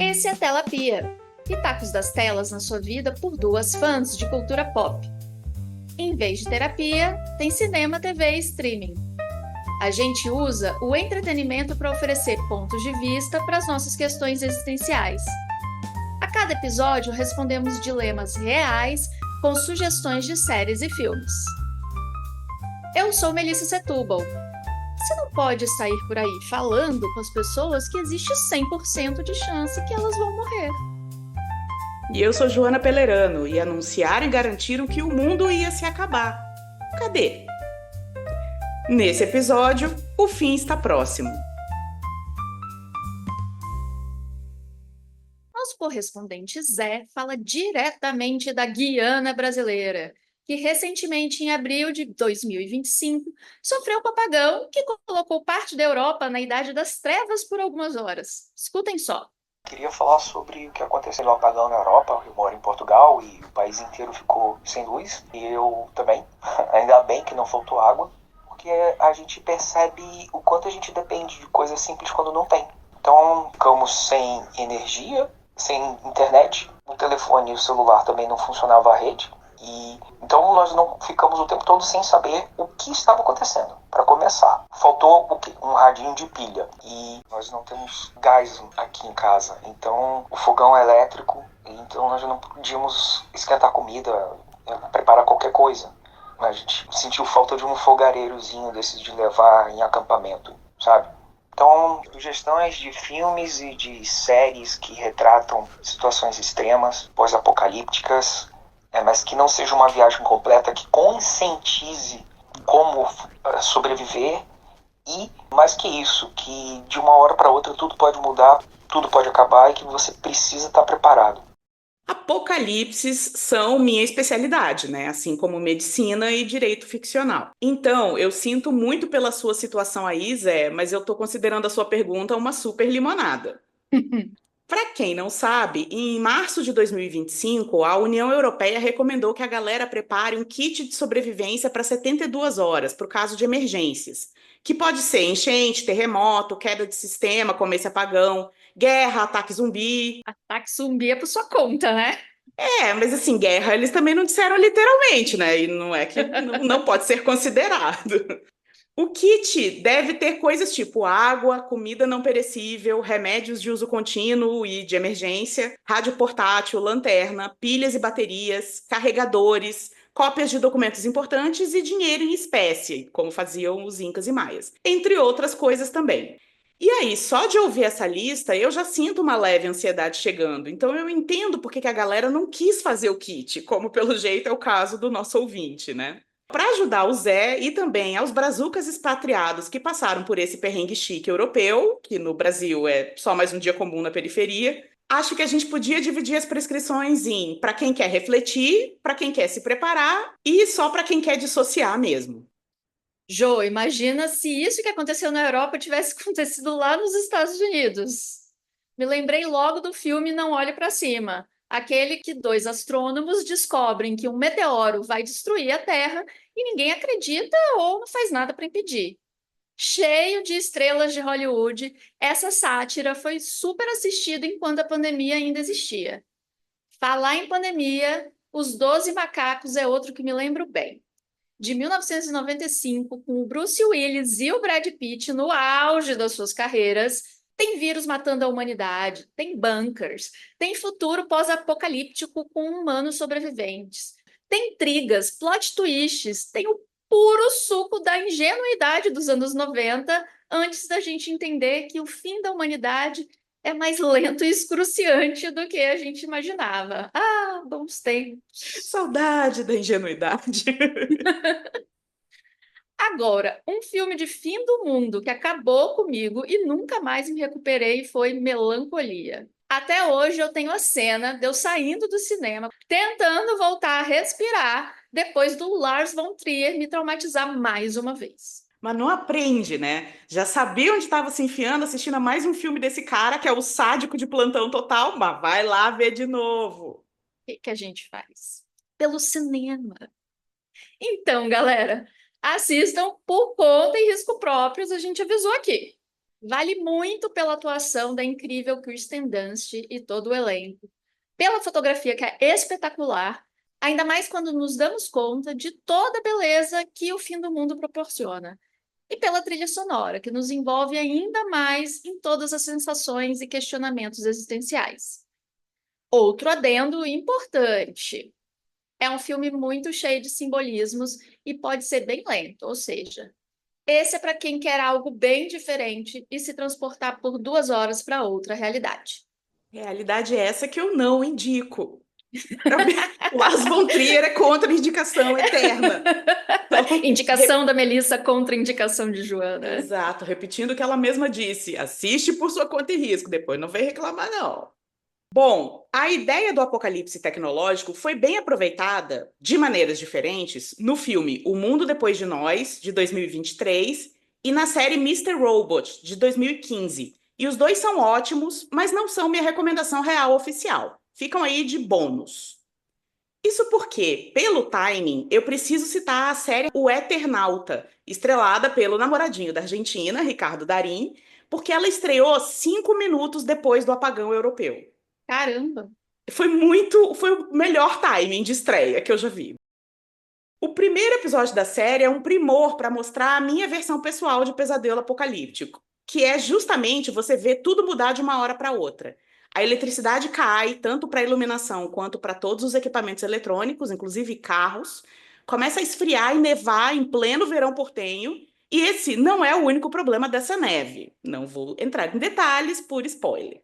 Esse é a Tela Pia, pitacos das telas na sua vida por duas fãs de cultura pop. Em vez de terapia, tem cinema, TV e streaming. A gente usa o entretenimento para oferecer pontos de vista para as nossas questões existenciais. A cada episódio, respondemos dilemas reais com sugestões de séries e filmes. Eu sou Melissa Setúbal. Você não pode sair por aí falando com as pessoas que existe 100% de chance que elas vão morrer. E eu sou Joana Pelerano e anunciaram e garantiram que o mundo ia se acabar. Cadê? Nesse episódio, o fim está próximo. Nosso correspondente Zé fala diretamente da Guiana brasileira, que recentemente, em abril de 2025, sofreu um apagão que colocou parte da Europa na Idade das Trevas por algumas horas. Escutem só. Queria falar sobre o que aconteceu no apagão na Europa. Eu moro em Portugal e o país inteiro ficou sem luz. E eu também. Ainda bem que não faltou água, porque a gente percebe o quanto a gente depende de coisas simples quando não tem. Então, ficamos sem energia, sem internet. O telefone e o celular também não funcionava a rede. E então nós não ficamos o tempo todo sem saber o que estava acontecendo. Para começar, faltou o quê? Um radinho de pilha. E nós não temos gás aqui em casa. Então o fogão é elétrico. Então nós não podíamos esquentar comida, preparar qualquer coisa. A gente sentiu falta de um fogareirozinho desses de levar em acampamento, sabe? Então, sugestões de filmes e de séries que retratam situações extremas, pós-apocalípticas, mas que não seja uma viagem completa, que conscientize como sobreviver e, mais que isso, que de uma hora para outra tudo pode mudar, tudo pode acabar e que você precisa estar preparado. Apocalipses são minha especialidade, né? Assim como medicina e direito ficcional. Então, eu sinto muito pela sua situação aí, Zé, mas eu tô considerando a sua pergunta uma super limonada. Para quem não sabe, em março de 2025, a União Europeia recomendou que a galera prepare um kit de sobrevivência para 72 horas, para o caso de emergências, que pode ser enchente, terremoto, queda de sistema, como esse apagão, guerra, ataque zumbi. Ataque zumbi é por sua conta, né? Mas assim, guerra eles também não disseram literalmente, né? E não é que não pode ser considerado. O kit deve ter coisas tipo água, comida não perecível, remédios de uso contínuo e de emergência, rádio portátil, lanterna, pilhas e baterias, carregadores, cópias de documentos importantes e dinheiro em espécie, como faziam os incas e maias, entre outras coisas também. E aí, só de ouvir essa lista, eu já sinto uma leve ansiedade chegando. Então eu entendo por que que a galera não quis fazer o kit, como pelo jeito é o caso do nosso ouvinte, né? Para ajudar o Zé e também aos brazucas expatriados que passaram por esse perrengue chique europeu, que no Brasil é só mais um dia comum na periferia, acho que a gente podia dividir as prescrições em para quem quer refletir, para quem quer se preparar e só para quem quer dissociar mesmo. Jô, imagina se isso que aconteceu na Europa tivesse acontecido lá nos Estados Unidos. Me lembrei logo do filme Não Olhe para Cima, aquele que dois astrônomos descobrem que um meteoro vai destruir a Terra e ninguém acredita ou não faz nada para impedir. Cheio de estrelas de Hollywood, essa sátira foi super assistida enquanto a pandemia ainda existia. Falar em pandemia, Os Doze Macacos é outro que me lembro bem de 1995, com o Bruce Willis e o Brad Pitt no auge das suas carreiras, tem vírus matando a humanidade, tem bunkers, tem futuro pós-apocalíptico com humanos sobreviventes, tem intrigas, plot twists, tem o puro suco da ingenuidade dos anos 90, antes da gente entender que o fim da humanidade é mais lento e excruciante do que a gente imaginava. Ah, bons tempos. Saudade da ingenuidade. Agora, um filme de fim do mundo que acabou comigo e nunca mais me recuperei foi Melancolia. Até hoje eu tenho a cena de eu saindo do cinema, tentando voltar a respirar, depois do Lars von Trier me traumatizar mais uma vez. Mas não aprende, né? Já sabia onde estava se enfiando assistindo a mais um filme desse cara, que é o sádico de Plantão Total, mas vai lá ver de novo. O que que a gente faz? Pelo cinema. Então, galera, assistam por conta e risco próprios, a gente avisou aqui. Vale muito pela atuação da incrível Kirsten Dunst e todo o elenco, pela fotografia que é espetacular, ainda mais quando nos damos conta de toda a beleza que o fim do mundo proporciona, e pela trilha sonora, que nos envolve ainda mais em todas as sensações e questionamentos existenciais. Outro adendo importante. É um filme muito cheio de simbolismos e pode ser bem lento, ou seja, esse é para quem quer algo bem diferente e se transportar por 2 horas para outra realidade. Realidade é essa que eu não indico. Pra mim, Lars von Trier é contra-indicação eterna. Então, Indicação da Melissa contra indicação de Joana. exato, repetindo o que ela mesma disse, assiste por sua conta e risco, depois não vem reclamar, não. Bom, a ideia do apocalipse tecnológico foi bem aproveitada, de maneiras diferentes, no filme O Mundo Depois de Nós, de 2023, e na série Mr. Robot, de 2015. E os dois são ótimos, mas não são minha recomendação real oficial. Ficam aí de bônus. Isso porque, pelo timing, eu preciso citar a série O Eternauta, estrelada pelo namoradinho da Argentina, Ricardo Darín, porque ela estreou 5 minutos depois do apagão europeu. Caramba! Foi o melhor timing de estreia que eu já vi. O primeiro episódio da série é um primor para mostrar a minha versão pessoal de Pesadelo Apocalíptico, que é justamente você ver tudo mudar de uma hora para outra. A eletricidade cai, tanto para a iluminação quanto para todos os equipamentos eletrônicos, inclusive carros. Começa a esfriar e nevar em pleno verão portenho. E esse não é o único problema dessa neve. Não vou entrar em detalhes por spoiler.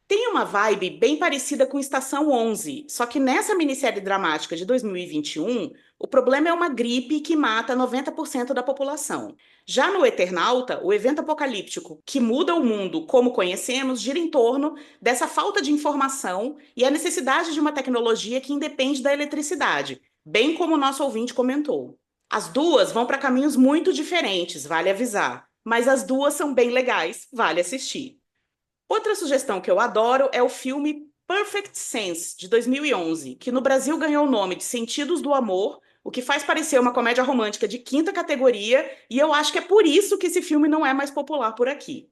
Tem uma vibe bem parecida com Estação 11, só que nessa minissérie dramática de 2021, o problema é uma gripe que mata 90% da população. Já no Eternauta, o evento apocalíptico que muda o mundo como conhecemos gira em torno dessa falta de informação e a necessidade de uma tecnologia que independe da eletricidade, bem como o nosso ouvinte comentou. As duas vão para caminhos muito diferentes, vale avisar, mas as duas são bem legais, vale assistir. Outra sugestão que eu adoro é o filme Perfect Sense, de 2011, que no Brasil ganhou o nome de Sentidos do Amor, o que faz parecer uma comédia romântica de quinta categoria, e eu acho que é por isso que esse filme não é mais popular por aqui.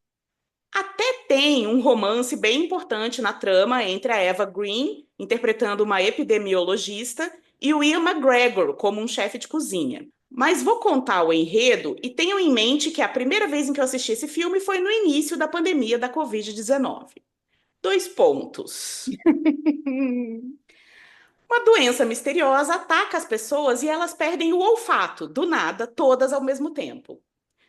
Até tem um romance bem importante na trama entre a Eva Green, interpretando uma epidemiologista, e o Ian McGregor, como um chefe de cozinha. Mas vou contar o enredo e tenham em mente que a primeira vez em que eu assisti esse filme foi no início da pandemia da Covid-19. 2 pontos. Uma doença misteriosa ataca as pessoas e elas perdem o olfato, do nada, todas ao mesmo tempo.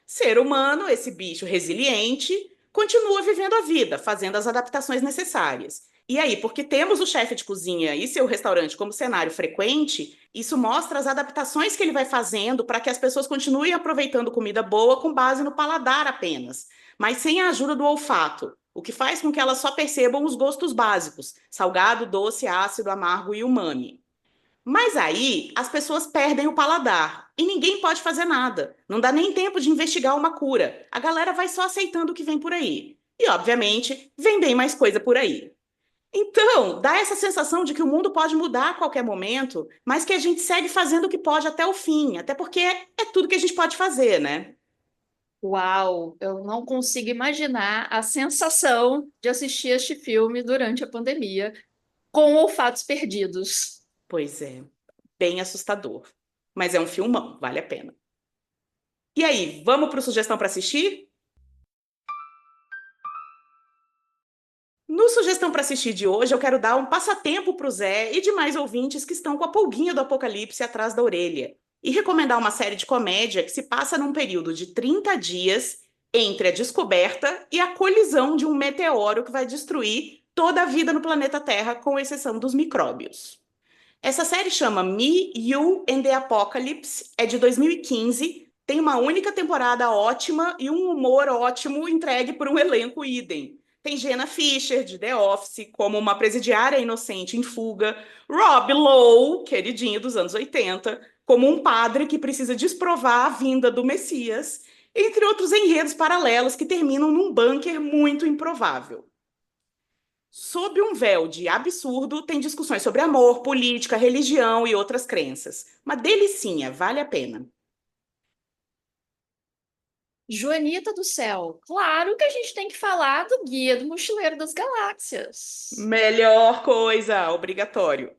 Ser humano, esse bicho resiliente, continua vivendo a vida, fazendo as adaptações necessárias. E aí, porque temos o chefe de cozinha e seu restaurante como cenário frequente, isso mostra as adaptações que ele vai fazendo para que as pessoas continuem aproveitando comida boa com base no paladar apenas, mas sem a ajuda do olfato, o que faz com que elas só percebam os gostos básicos: salgado, doce, ácido, amargo e umami. Mas aí as pessoas perdem o paladar e ninguém pode fazer nada. Não dá nem tempo de investigar uma cura. A galera vai só aceitando o que vem por aí. E, obviamente, vem bem mais coisa por aí. Então, dá essa sensação de que o mundo pode mudar a qualquer momento, mas que a gente segue fazendo o que pode até o fim, até porque é tudo que a gente pode fazer, né? Uau, eu não consigo imaginar a sensação de assistir este filme durante a pandemia, com olfatos perdidos. Pois é, bem assustador. Mas é um filmão, vale a pena. E aí, vamos para sugestão para assistir? No Sugestão para Assistir de hoje, eu quero dar um passatempo para o Zé e demais ouvintes que estão com a pulguinha do apocalipse atrás da orelha. E recomendar uma série de comédia que se passa num período de 30 dias entre a descoberta e a colisão de um meteoro que vai destruir toda a vida no planeta Terra, com exceção dos micróbios. Essa série chama Me, You and the Apocalypse, é de 2015, tem uma única temporada ótima e um humor ótimo entregue por um elenco idem. Tem Jenna Fischer, de The Office, como uma presidiária inocente em fuga, Rob Lowe, queridinho dos anos 80, como um padre que precisa desprovar a vinda do Messias, entre outros enredos paralelos que terminam num bunker muito improvável. Sob um véu de absurdo, tem discussões sobre amor, política, religião e outras crenças. Uma delicinha, vale a pena. Joanita do céu, claro que a gente tem que falar do Guia do Mochileiro das Galáxias. Melhor coisa, obrigatório.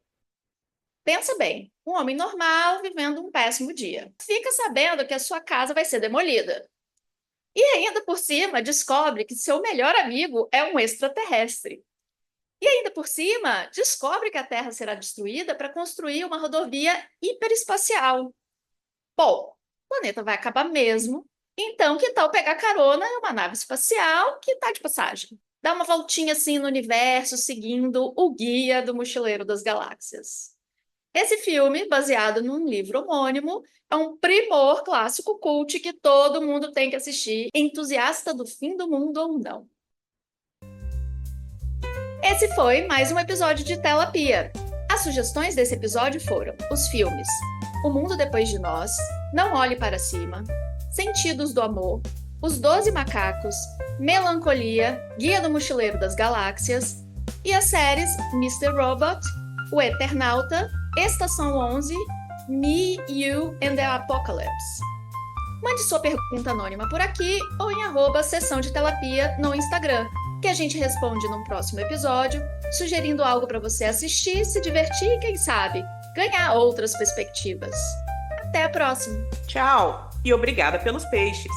Pensa bem, um homem normal vivendo um péssimo dia. Fica sabendo que a sua casa vai ser demolida. E ainda por cima descobre que seu melhor amigo é um extraterrestre. E ainda por cima descobre que a Terra será destruída para construir uma rodovia hiperespacial. Bom, o planeta vai acabar mesmo, então que tal pegar carona em uma nave espacial que está de passagem? Dar uma voltinha assim no universo seguindo o Guia do Mochileiro das Galáxias. Esse filme, baseado num livro homônimo, é um primor clássico cult que todo mundo tem que assistir, entusiasta do fim do mundo ou não. Esse foi mais um episódio de Telapia. As sugestões desse episódio foram os filmes O Mundo Depois de Nós, Não Olhe Para Cima, Sentidos do Amor, Os 12 Macacos, Melancolia, Guia do Mochileiro das Galáxias e as séries Mr. Robot, O Eternauta, Estação 11, Me, You and the Apocalypse. Mande sua pergunta anônima por aqui ou em @sessão de Telapia no Instagram, que a gente responde num próximo episódio, sugerindo algo para você assistir, se divertir e, quem sabe, ganhar outras perspectivas. Até a próxima! Tchau e obrigada pelos peixes.